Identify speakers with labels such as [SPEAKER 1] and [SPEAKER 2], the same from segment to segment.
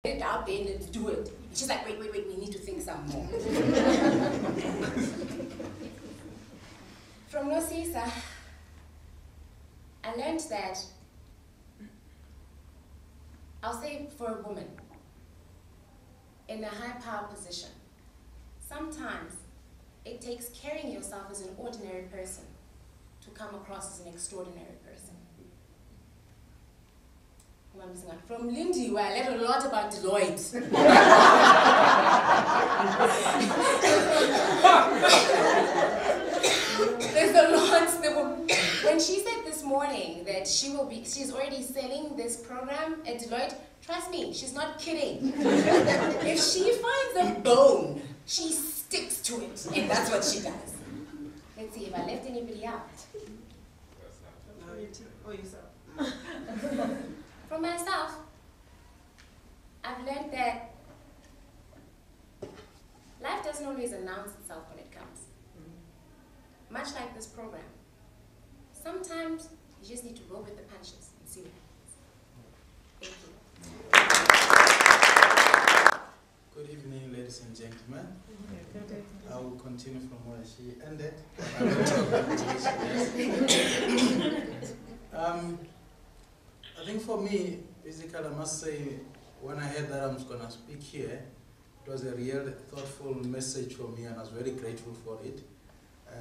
[SPEAKER 1] it out there, let's do it. She's like, wait, we need to think some more. From Nosisa, I learned that, I'll say for a woman in a high power position, sometimes it takes carrying yourself as an ordinary person to come across as an extraordinary person. From Lindy, where I learned a lot about Deloitte. There's a lot. When she said this morning that she's already selling this program at Deloitte, trust me, she's not kidding. If she finds a bone, she sticks to it, and that's what she does. Let's see if I left anybody out.
[SPEAKER 2] Oh, yourself.
[SPEAKER 1] For myself, I've learned that life doesn't always announce itself when it comes. Much like this program. Sometimes you just need to roll with the punches and see what happens. Thank you.
[SPEAKER 3] Good evening, ladies and gentlemen. I will continue from where she ended. I think for me, basically, I must say, when I heard that I was going to speak here, it was a real thoughtful message for me, and I was very grateful for it.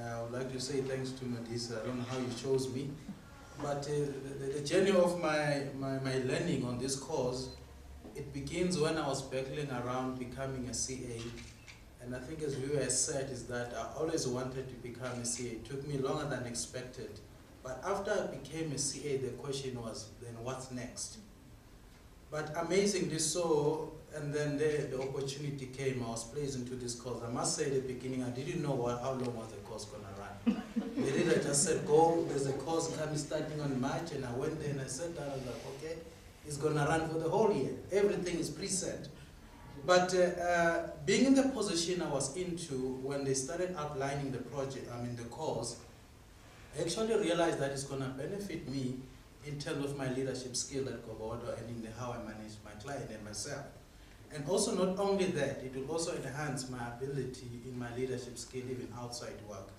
[SPEAKER 3] I would like to say thanks to Madisa. I don't know how you chose me, but the journey of my learning on this course, it begins when I was battling around becoming a CA. And I think as we were said, is that I always wanted to become a CA. It took me longer than expected. But after I became a CA, the question was, then what's next? But amazingly so, and then the opportunity came. I was placed into this course. I must say at the beginning, I didn't know how long was the course going to run. The leader just said, go, there's a course coming starting on March, and I went there and I said that, I was like, okay, it's going to run for the whole year. Everything is preset. But being in the position I was into, when they started outlining the project, the course, I actually realized that it's going to benefit me in terms of my leadership skill at Gogodo and in how I manage my client and myself. And also not only that, it will also enhance my ability in my leadership skill even outside work.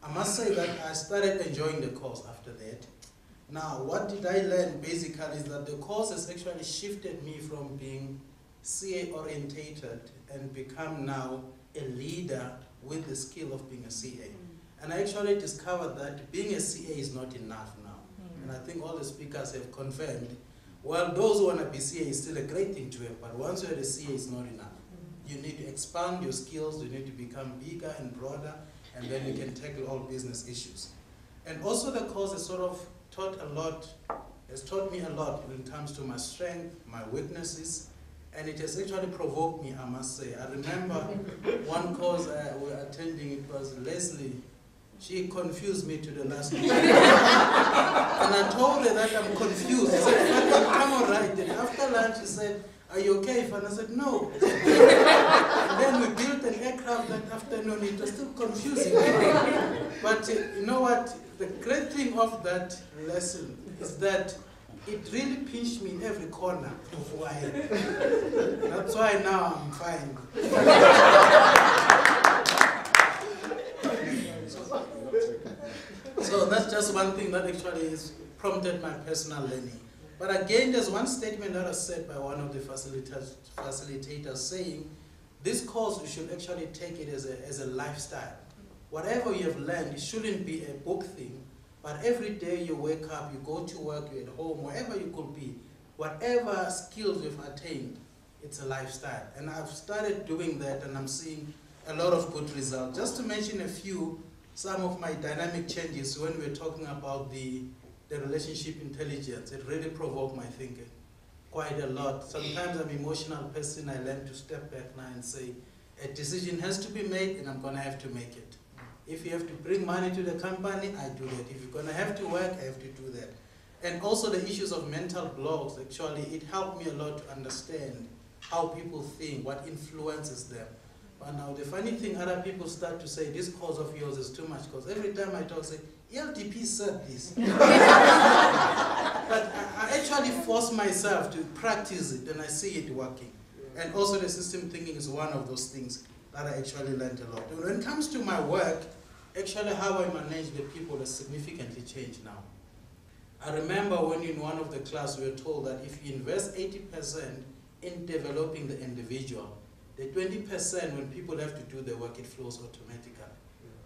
[SPEAKER 3] I must say that I started enjoying the course after that. Now, what did I learn basically is that the course has actually shifted me from being CA orientated and become now a leader with the skill of being a CA. And I actually discovered that being a CA is not enough now. And I think all the speakers have confirmed, well, those who want to be CA is still a great thing to have, but once you're a CA, it's not enough. You need to expand your skills, you need to become bigger and broader, and then you can tackle all business issues. And also the course has sort of taught me a lot when it comes to my strength, my weaknesses, and it has actually provoked me, I must say. I remember one course we were attending, it was Leslie. She confused me to the last minute. And I told her that I'm confused. She said, I'm all right. And after lunch, she said, are you okay? And I said, no. And then we built an aircraft that afternoon. It was still confusing. But you know what? The great thing of that lesson is that it really pinched me in every corner of who I am. That's why now I'm fine. So that's just one thing that actually has prompted my personal learning. But again, there's one statement that was said by one of the facilitators saying, this course, you should actually take it as a lifestyle. Whatever you have learned, it shouldn't be a book thing, but every day you wake up, you go to work, you're at home, wherever you could be, whatever skills you've attained, it's a lifestyle. And I've started doing that, and I'm seeing a lot of good results. Just to mention a few, some of my dynamic changes when we're talking about the relationship intelligence, it really provoked my thinking quite a lot. Sometimes I'm an emotional person. I learn to step back now and say, a decision has to be made and I'm going to have to make it. If you have to bring money to the company, I do that. If you're going to have to work, I have to do that. And also the issues of mental blocks, actually, it helped me a lot to understand how people think, what influences them. But now the funny thing, other people start to say, this course of yours is too much, because every time I talk, say, LDP said this. But I actually force myself to practice it, and I see it working. And also the system thinking is one of those things that I actually learned a lot. When it comes to my work, actually how I manage the people has significantly changed now. I remember when in one of the class we were told that if you invest 80% in developing the individual, the 20% when people have to do the work, it flows automatically.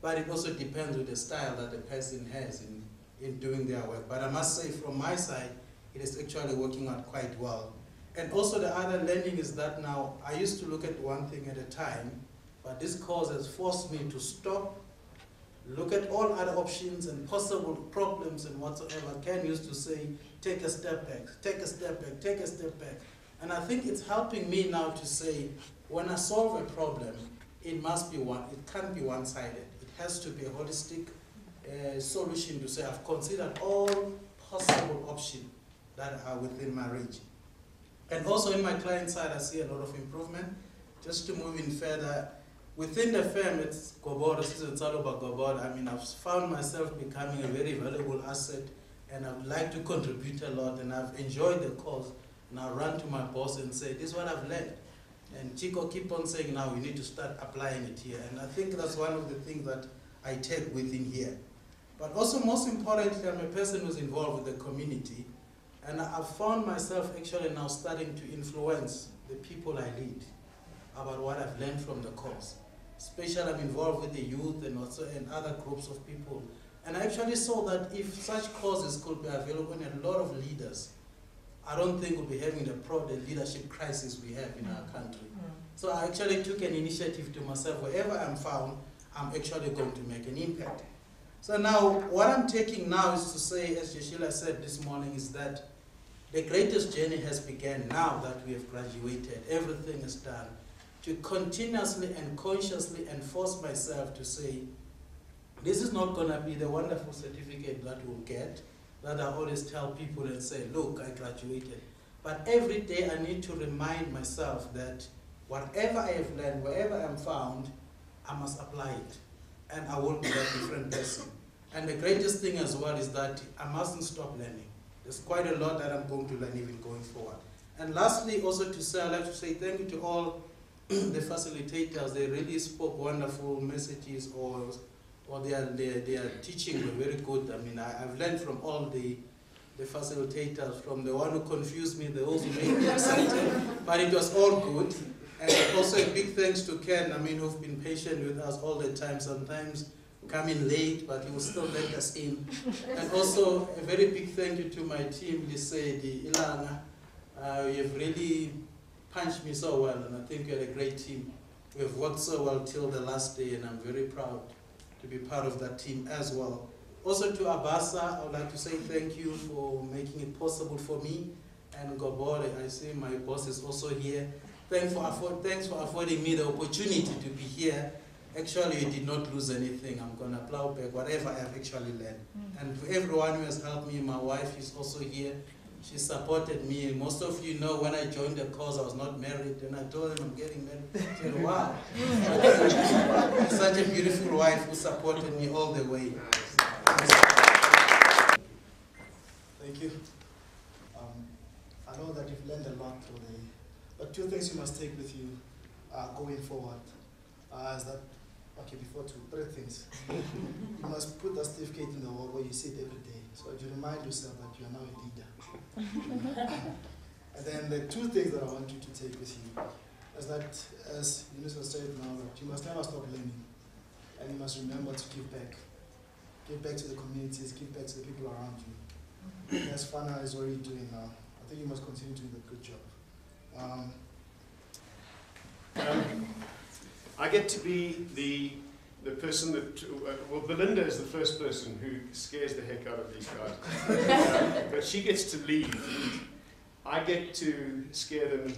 [SPEAKER 3] But it also depends on the style that the person has in doing their work. But I must say from my side, it is actually working out quite well. And also the other learning is that now, I used to look at one thing at a time, but this course has forced me to stop, look at all other options and possible problems and whatsoever. Ken used to say, take a step back, take a step back, take a step back. And I think it's helping me now to say, when I solve a problem, it must be it can't be one-sided. It has to be a holistic solution to say, I've considered all possible options that are within my reach. And also in my client side, I see a lot of improvement. Just to move in further, within the firm, it's Gobodo, it's all about Gobodo. I mean, I've found myself becoming a very valuable asset, and I'd like to contribute a lot, and I've enjoyed the course. And I run to my boss and say, this is what I've learned. And Chico keep on saying, now you need to start applying it here. And I think that's one of the things that I take within here. But also most importantly, I'm a person who's involved with the community. And I've found myself actually now starting to influence the people I lead about what I've learned from the course. Especially I'm involved with the youth and also in other groups of people. And I actually saw that if such courses could be available in a lot of leaders, I don't think we'll be having the leadership crisis we have in our country. So I actually took an initiative to myself, wherever I'm found, I'm actually going to make an impact. So now, what I'm taking now is to say, as Yeshila said this morning, is that the greatest journey has begun now that we have graduated. Everything is done. To continuously and consciously enforce myself to say, this is not going to be the wonderful certificate that we'll get, that I always tell people and say, look, I graduated. But every day I need to remind myself that whatever I have learned, wherever I'm found, I must apply it. And I will be a different person. And the greatest thing as well is that I mustn't stop learning. There's quite a lot that I'm going to learn even going forward. And lastly, also to say, I'd like to say thank you to all the facilitators. They really spoke wonderful messages, or their teaching were very good. I mean, I've learned from all the facilitators, from the one who confused me, those who made me excited, but it was all good. And also a big thanks to Ken, I mean, who've been patient with us all the time, sometimes coming late, but he will still let us in. And also a very big thank you to my team, Lisedi, Ilana. You have really punched me so well, and I think you're a great team. We have worked so well till the last day, and I'm very proud to be part of that team as well. Also to Abasa, I would like to say thank you for making it possible for me. And Gobore, I see my boss is also here. Thanks for affording me the opportunity to be here. Actually, you did not lose anything. I'm going to plow back whatever I have actually learned. And to everyone who has helped me, my wife is also here. She supported me. Most of you know when I joined the course, I was not married. And I told them I'm getting married. I said, wow. Such a beautiful wife who supported me all the way.
[SPEAKER 4] Thank you. I know that you've learned a lot today. But two things you must take with you going forward is that, okay, three things. You must put that certificate in the wall where you sit every day. So you remind yourself that you are now a leader. And then the two things that I want you to take with you is that, as Eunice has said now, that you must never stop learning. And you must remember to give back. Give back to the communities, give back to the people around you. As Fana is already doing now, I think you must continue doing a good job.
[SPEAKER 5] I get to be the person that, well, Belinda is the first person who scares the heck out of these guys. But she gets to leave. I get to scare them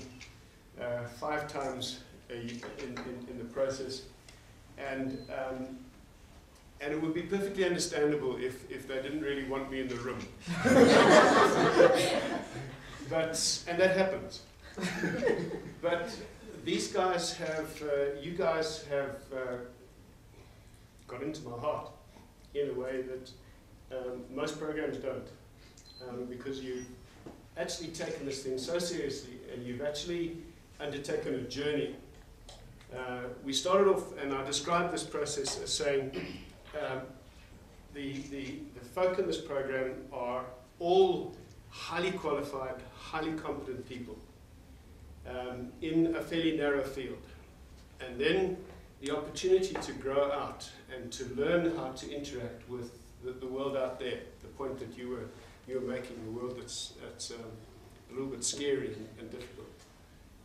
[SPEAKER 5] 5 times in the process. And it would be perfectly understandable if they didn't really want me in the room. And that happens. But these guys have, you guys have got into my heart in a way that most programs don't. Because you've actually taken this thing so seriously, and you've actually undertaken a journey. We started off, and I described this process as saying the folk in this program are all highly qualified, highly competent people in a fairly narrow field. And then the opportunity to grow out and to learn how to interact with the world out there, the point that you were making, the world that's a little bit scary and difficult.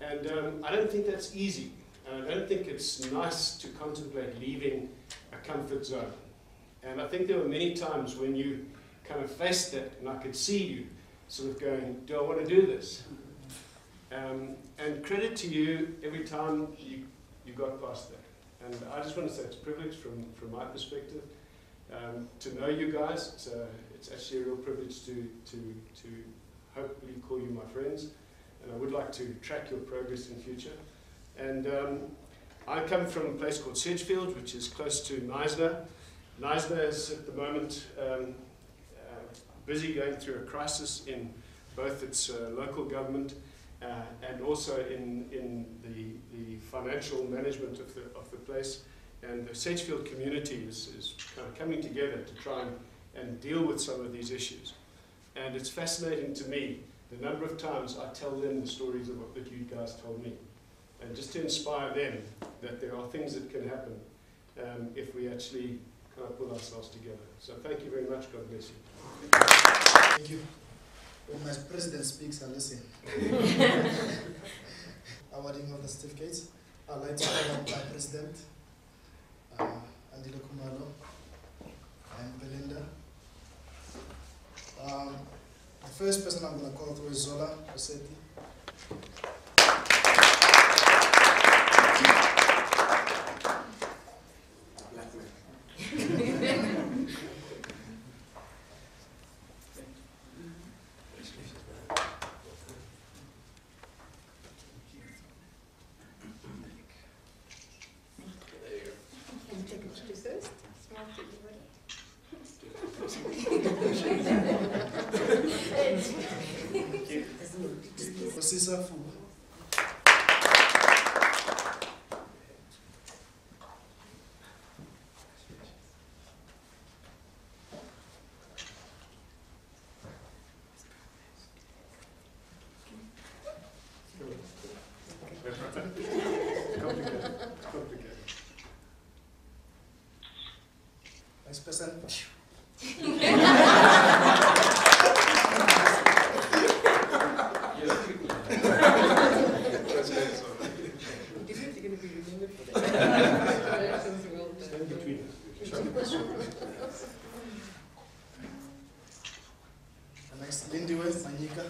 [SPEAKER 5] And I don't think that's easy. And I don't think it's nice to contemplate leaving a comfort zone. And I think there were many times when you kind of faced that, and I could see you sort of going, do I want to do this? And credit to you every time you got past that. And I just want to say it's a privilege from my perspective to know you guys. It's actually a real privilege to hopefully call you my friends. And I would like to track your progress in future. And I come from a place called Sedgefield, which is close to Knysna. Knysna is at the moment busy going through a crisis in both its local government and also in the financial management of the place. And the Sedgefield community is kind of coming together to try and deal with some of these issues. And it's fascinating to me the number of times I tell them the stories of what that you guys told me. And just to inspire them that there are things that can happen if we actually kind of pull ourselves together. So thank you very much. God bless you.
[SPEAKER 4] Thank you. When my president speaks, I listen. Awarding of the certificates, I'd like to call up my president, Andile Khumalo, and Belinda. The first person I'm going to call through is Zola Rossetti. Osisa Fu.
[SPEAKER 5] Complicated.
[SPEAKER 4] Vice President. Next, Lindiwe Manyika.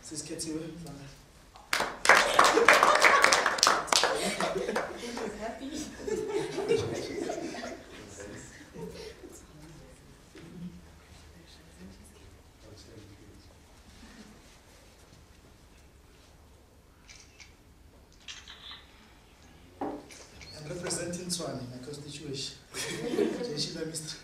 [SPEAKER 4] Sis Ketiwe. And representing Tswane, my constituency, Jeshila Mr.